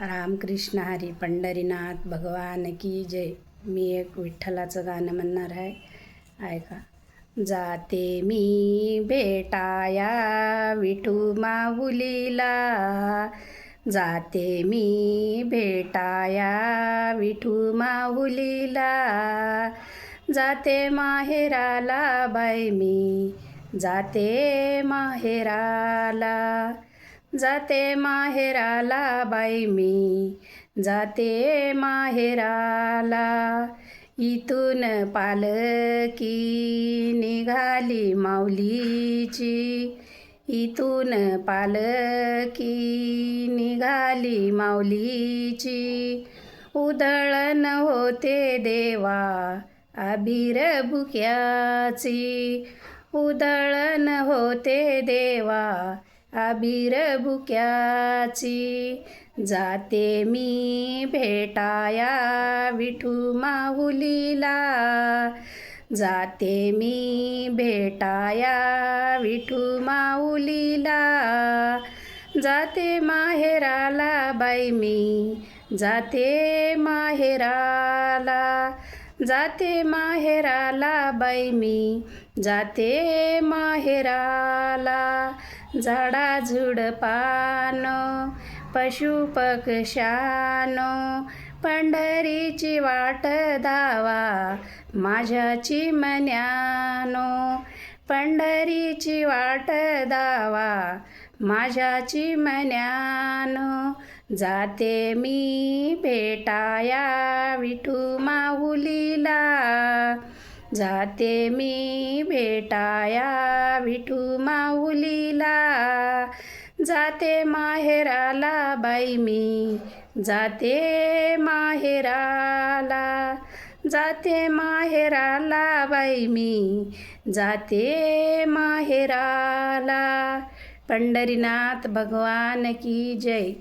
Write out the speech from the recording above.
रामकृष्ण हरी पंढरीनाथ भगवान की जय. मी एक विठ्ठलाचं गाणं म्हणणार आहे, ऐका. जाते मी भेटाया विठू माऊलीला, जाते मी भेटाया विठू माऊलीला, जाते माहेराला बाई मी, जाते माहेराला, जाते माहेराला बाई मी, जाते माहेराला. इथून पालकी निघाली माऊलीची, इथून पालकी निघाली माऊलीची, उधळण होते देवा अबीर बुक्याची, उधळण होते देवा अबीर बुक्याची. जाते मी भेटाया विठू माऊलीला, जाते मी भेटाया विठू माऊलीला, जाते माहेराला बाई मी, जाते माहेराला, जाते माहेराला बाई मी, जाते माहेराला. झाडाझुडपानो पशु पक्ष्यानो, पंढरीची वाट धावा माझ्या चिमण्यानो, पंढरीची वाट धावा माझ्या चिमण्यानो. जाते मी भेटाया विठू माऊलीला, जाते मी भेटाया विठू माऊलीला, जाते माहेराला बाई मी, जाते माहेराला, जाते माहेराला बाई मी, जाते माहेराला. पंढरीनाथ भगवान की जय.